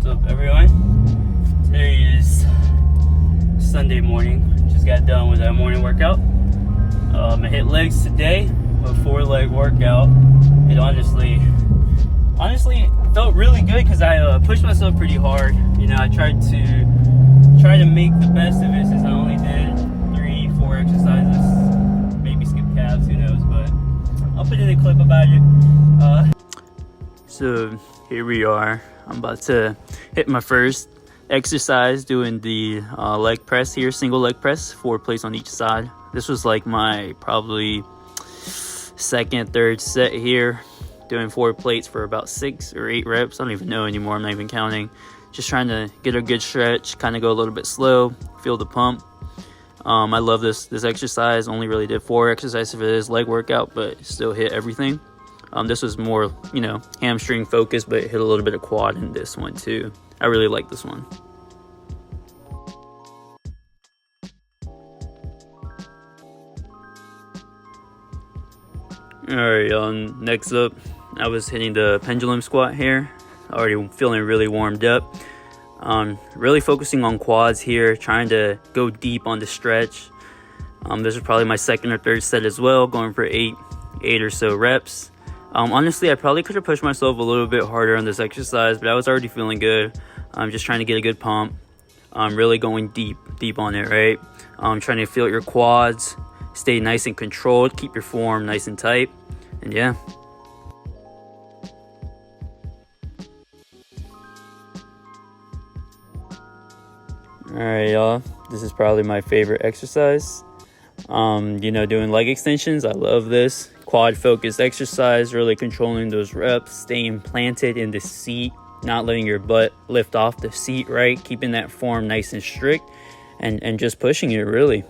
up, everyone? Today is Sunday morning. Just got done with that morning workout. I hit legs today, a 4-leg workout. It honestly felt really good because I pushed myself pretty hard. You know, I tried to make the best of it since I only did 3-4 exercises. Maybe skip calves, who knows? But I'll put in a clip about it. So here we are. I'm about to hit my first exercise doing the leg press here, single leg press, 4 plates on each side. This was like my probably second, third set here, doing 4 plates for about 6 or 8 reps. I don't even know anymore. I'm not even counting. Just trying to get a good stretch, kind of go a little bit slow, feel the pump. I love this exercise. Only really did 4 exercises for this leg workout, but still hit everything. This was more, you know, hamstring focused, but hit a little bit of quad in this one too. I really like this one. Alright, next up, I was hitting the pendulum squat here. Already feeling really warmed up. Really focusing on quads here, trying to go deep on the stretch. This is probably my second or third set as well, going for 8 or so reps. Honestly, I probably could have pushed myself a little bit harder on this exercise, but I was already feeling good. I'm just trying to get a good pump. Really going deep on it, right? Trying to feel your quads, stay nice and controlled, keep your form nice and tight, and yeah. Alright, y'all, this is probably my favorite exercise. You know, doing leg extensions, I love this. Quad focused exercise, really controlling those reps, staying planted in the seat, not letting your butt lift off the seat, right? Keeping that form nice and strict and just pushing it, really.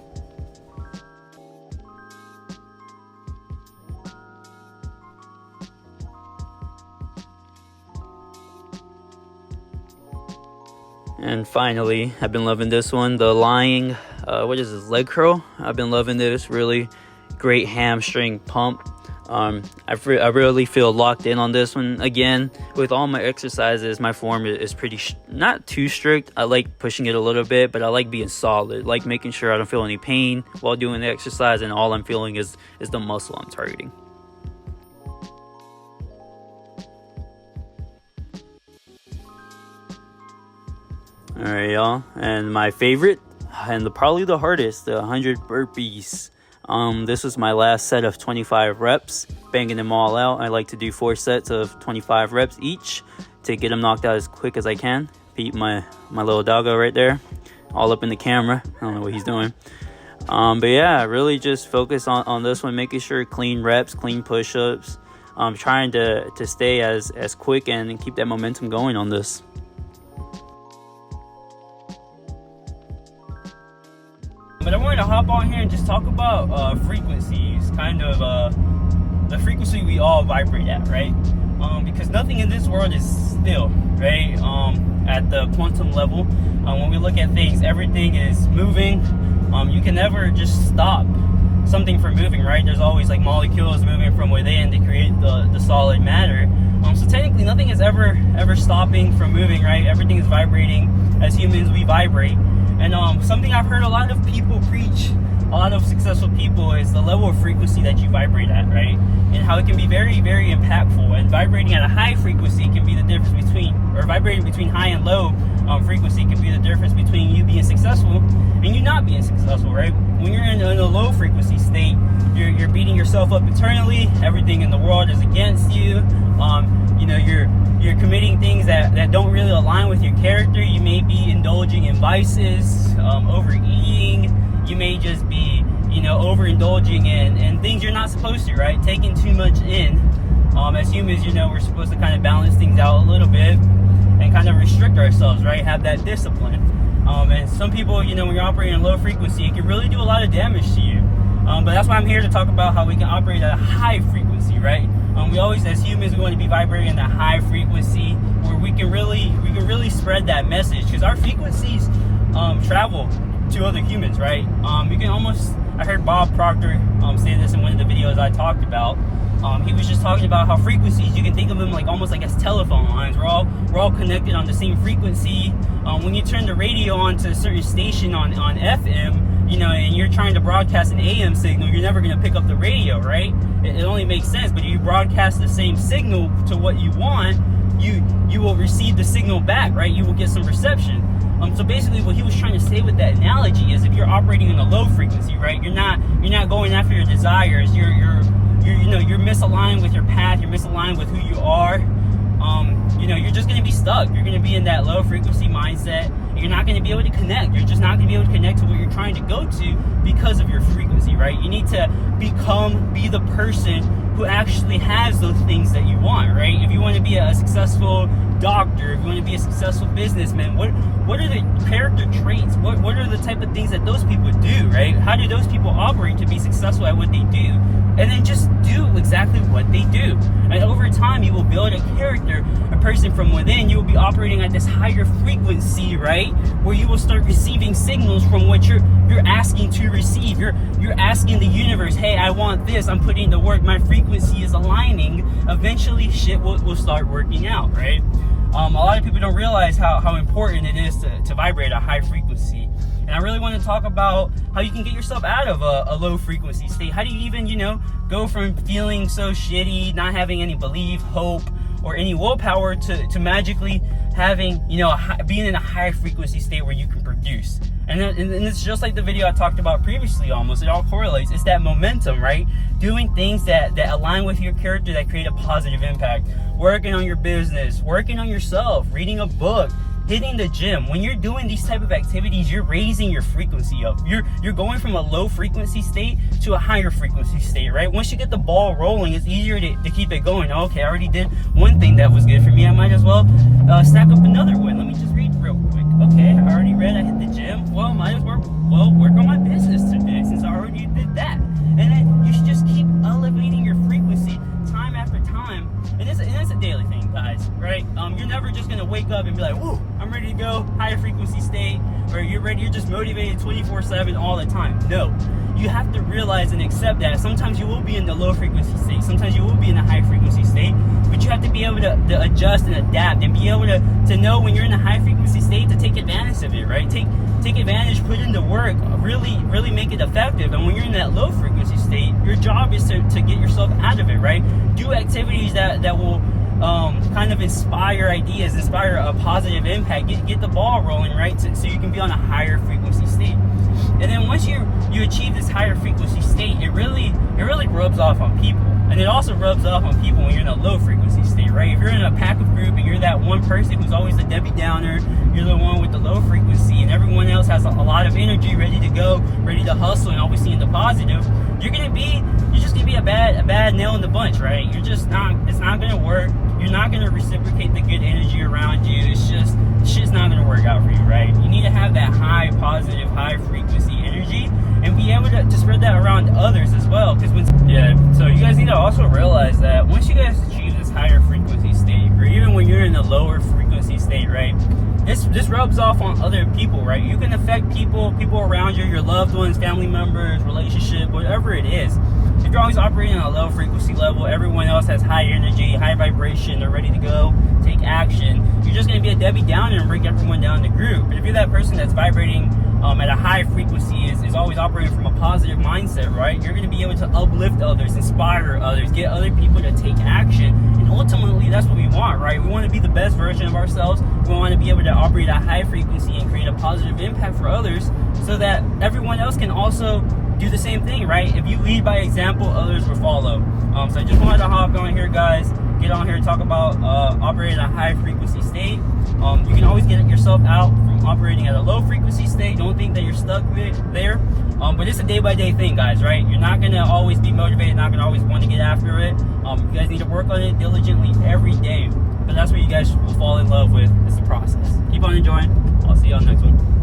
And finally, I've been loving this one, the lying, what is this, leg curl? I've been loving this, really great hamstring pump. I really feel locked in on this one. Again, with all my exercises, my form is pretty not too strict. I like pushing it a little bit, but I like being solid, like making sure I don't feel any pain while doing the exercise, and all I'm feeling is the muscle I'm targeting. All right, y'all, and my favorite and probably the hardest, the 100 burpees. This was my last set of 25 reps, banging them all out. I like to do 4 sets of 25 reps each to get them knocked out as quick as I can. Pete, my little doggo right there, all up in the camera. I don't know what he's doing. But yeah, really just focus on this one, making sure clean reps, clean push-ups. Trying to stay as quick and keep that momentum going on this. But I wanted to hop on here and just talk about frequencies, kind of the frequency we all vibrate at, right? Because nothing in this world is still, right? At the quantum level, when we look at things, everything is moving. You can never just stop something from moving, right? There's always like molecules moving from within to create the solid matter. So technically, nothing is ever stopping from moving, right? Everything is vibrating. As humans, we vibrate. And something I've heard a lot of people preach, a lot of successful people, is the level of frequency that you vibrate at, right? And how it can be very, very impactful. And vibrating at a high frequency can be the difference between, or vibrating between high and low frequency can be the difference between you being successful and you not being successful, right? When you're in a low frequency state, you're beating yourself up internally. Everything in the world is against you. You know, you're committing things that don't really align with your character. You may be indulging in vices, overeating. You may just be, you know, overindulging in things you're not supposed to, right? Taking too much in. As humans, you know, we're supposed to kind of balance things out a little bit and kind of restrict ourselves, right? Have that discipline. And some people, you know, when you're operating in low frequency, it can really do a lot of damage to you. But that's why I'm here to talk about how we can operate at a high frequency, right? We always, as humans, we want to be vibrating at a high frequency where we can really spread that message, because our frequencies travel to other humans, right? You can almost I heard Bob Proctor say this in one of the videos I talked about. He was just talking about how frequencies, you can think of them like almost like as telephone lines. We're all connected on the same frequency. When you turn the radio on to a certain station on FM, you know, and you're trying to broadcast an AM signal, you're never going to pick up the radio, right? It only makes sense. But if you broadcast the same signal to what you want, you will receive the signal back, right? You will get some reception. So basically what he was trying to say with that analogy is if you're operating in a low frequency, right? You're not going after your desires. You're misaligned with your path. You're misaligned with who you are. You're just going to be stuck. You're going to be in that low frequency mindset. You're not going to be able to connect. You're just not going to be able to connect to what you're trying to go to because of your frequency, right? You need to be the person who actually has those things that you want, right? If you want to be a successful doctor, if you want to be a successful businessman, what are the character traits? What are the type of things that those people do, right? How do those people operate to be successful at what they do? And then just do exactly what they do. And over time, you will build a character, a person from within. You will be operating at this higher frequency, right? Where you will start receiving signals from what you're asking to receive. You're asking the universe, hey, I want this. I'm putting the work. My frequency is aligning. Eventually, shit will start working out, right? A lot of people don't realize how important it is to vibrate a high frequency. And I really want to talk about how you can get yourself out of a low frequency state. How do you even, go from feeling so shitty, not having any belief, hope, or any willpower to magically having, being in a high frequency state where you can produce. And it's just like the video I talked about previously almost. It all correlates. It's that momentum, right? Doing things that align with your character that create a positive impact. Working on your business, working on yourself, reading a book, hitting the gym. When you're doing these type of activities, you're raising your frequency up. You're going from a low frequency state to a higher frequency state, right? Once you get the ball rolling, it's easier to keep it going. Okay, I already did one thing that was good for me. I might as well stack up another one. Let me just read real quick. Okay, I already read, I hit the gym. Well, might as well work on my business today since I already did that. And then you should just keep elevating your frequency time after time. And it's a daily thing, guys, right? You're never just gonna wake up and be like, whoa, I'm ready to go, higher frequency state, or you're just motivated 24/7 all the time. No, you have to realize and accept that sometimes you will be in the low frequency state, sometimes you will be in a high frequency state, but you have to be able to adjust and adapt and be able to know when you're in a high frequency state to take advantage of it, right? Take advantage, put in the work, really make it effective. And when you're in that low frequency state, your job is to get yourself out of it, right? Do activities that will kind of inspire ideas, inspire a positive impact, get the ball rolling, right? So you can be on a higher frequency state. And then once you achieve this higher frequency state, it really rubs off on people. And it also rubs off on people when you're in a low frequency state, right? If you're in a pack of group and you're that one person who's always the Debbie Downer, you're the one with the low frequency, and everyone else has a lot of energy, ready to go, ready to hustle, and always seeing the positive, you're just gonna be a bad nail in the bunch, right? It's not gonna work. You're not gonna reciprocate the good energy around you. Shit's not gonna work out for you, right? You need to have that high positive, high frequency energy and be able to spread that around to others as well. So you guys need to also realize that once you guys achieve this higher frequency state, or even when you're in a lower frequency state, right? This rubs off on other people, right? You can affect people around you, your loved ones, family members, relationship, whatever it is. If you're always operating on a low frequency level, everyone else has high energy, high vibration, they're ready to go, take action. You're just going to be a Debbie Downer and break everyone down in the group. But if you're that person that's vibrating at a high frequency, is always operating from a positive mindset, right? You're going to be able to uplift others, inspire others, get other people to take action. And ultimately, that's what we want, right? We want to be the best version of ourselves. We want to be able to operate at a high frequency and create a positive impact for others so that everyone else can also do the same thing, right? If you lead by example, others will follow. So I just wanted to hop on here, guys, get on here and talk about operating at a high frequency state. You can always get yourself out from operating at a low frequency state. Don't think that you're stuck there. But it's a day-by-day thing, guys, right? You're not going to always be motivated, not going to always want to get after it. You guys need to work on it diligently every day. But that's what you guys will fall in love with. It's the process. Keep on enjoying. I'll see you on the next one.